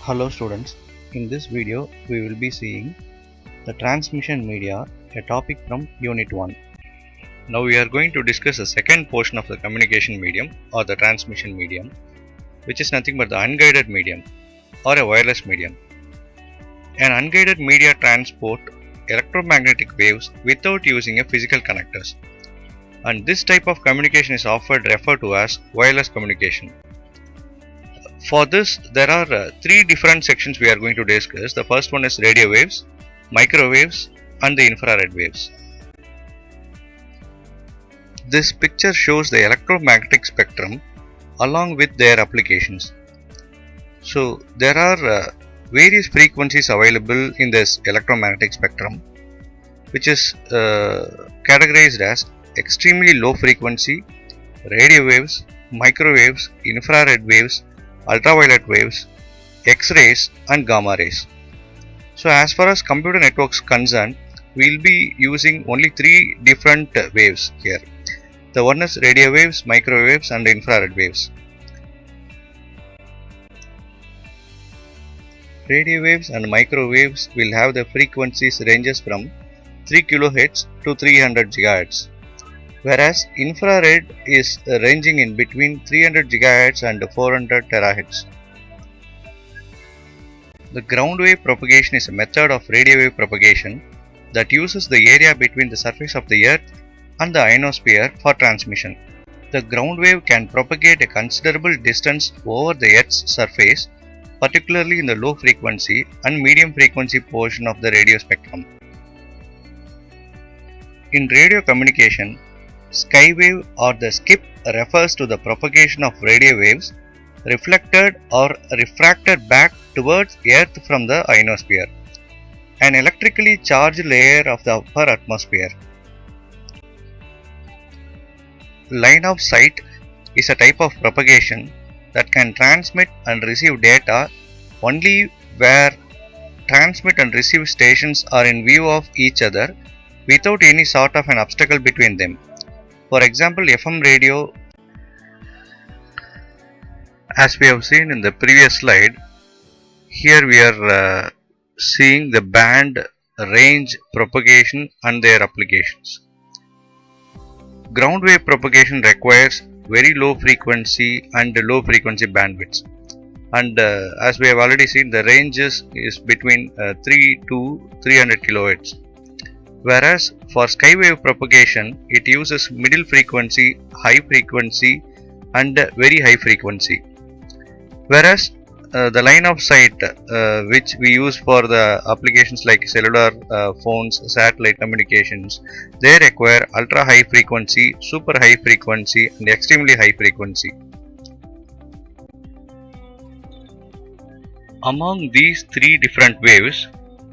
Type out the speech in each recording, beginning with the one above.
Hello students, in this video we will be seeing the transmission media, a topic from Unit 1. Now we are going to discuss the second portion of the communication medium or the transmission medium, which is nothing but the unguided medium or a wireless medium. An unguided media transport electromagnetic waves without using a physical connectors, and this type of communication is often referred to as wireless communication. For this, there are three different sections we are going to discuss. The first one is radio waves, microwaves, and the infrared waves. This picture shows the electromagnetic spectrum along with their applications. So, there are various frequencies available in this electromagnetic spectrum, which is categorized as extremely low frequency, radio waves, microwaves, infrared waves, ultraviolet waves, X-rays and gamma rays. So as far as computer networks concerned, we will be using only three different waves here. The one is radio waves, microwaves and infrared waves. Radio waves and microwaves will have the frequencies ranges from 3 kHz to 300 GHz. Whereas infrared is ranging in between 300 GHz and 400 THz. The ground wave propagation is a method of radio wave propagation that uses the area between the surface of the earth and the ionosphere for transmission. The ground wave can propagate a considerable distance over the earth's surface, particularly in the low frequency and medium frequency portion of the radio spectrum. In radio communication, skywave or the skip refers to the propagation of radio waves reflected or refracted back towards Earth from the ionosphere, an electrically charged layer of the upper atmosphere. Line of sight is a type of propagation that can transmit and receive data only where transmit and receive stations are in view of each other without any sort of an obstacle between them. For example, FM radio, as we have seen in the previous slide, here we are seeing the band, range, propagation and their applications. Ground wave propagation requires very low frequency and low frequency bandwidths, and as we have already seen, the ranges is between 3 to 300 kHz. Whereas for skywave propagation, it uses middle frequency, high frequency and very high frequency. Whereas the line of sight which we use for the applications like cellular phones, satellite communications, they require ultra high frequency, super high frequency and extremely high frequency. Among these three different waves,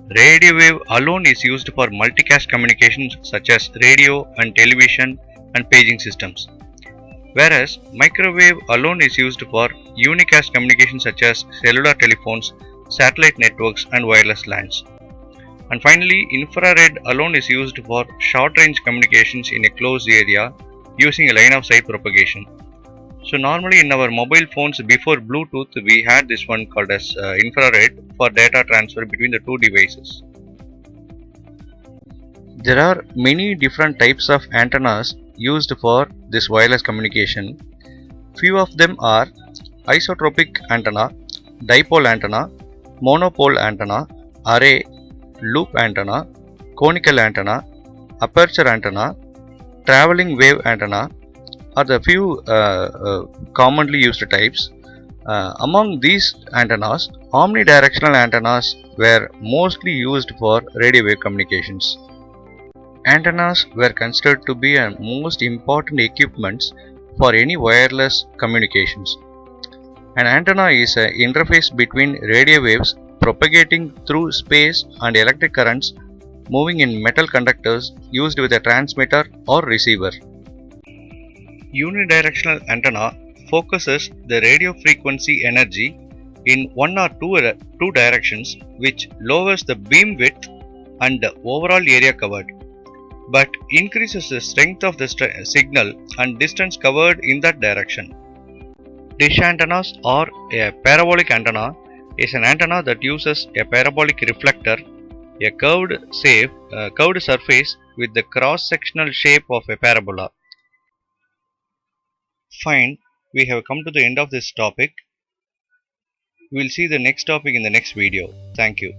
radio wave alone is used for multicast communications such as radio and television and paging systems, whereas microwave alone is used for unicast communications such as cellular telephones, satellite networks and wireless LANs. And finally, infrared alone is used for short range communications in a closed area using a line of sight propagation. So normally in our mobile phones before Bluetooth, we had this one called as infrared for data transfer between the two devices. There are many different types of antennas used for this wireless communication. Few of them are isotropic antenna, dipole antenna, monopole antenna, array, loop antenna, conical antenna, aperture antenna, traveling wave antenna are the few commonly used types. Among these antennas, omnidirectional antennas were mostly used for radio wave communications. Antennas were considered to be a most important equipments for any wireless communications. An antenna is an interface between radio waves propagating through space and electric currents moving in metal conductors used with a transmitter or receiver. Unidirectional antenna focuses the radio frequency energy in one or two directions, which lowers the beam width and the overall area covered, but increases the strength of the signal and distance covered in that direction. Dish antennas or a parabolic antenna is an antenna that uses a parabolic reflector, a curved surface with the cross-sectional shape of a parabola. Fine, we have come to the end of this topic. We will see the next topic in the next video. Thank you.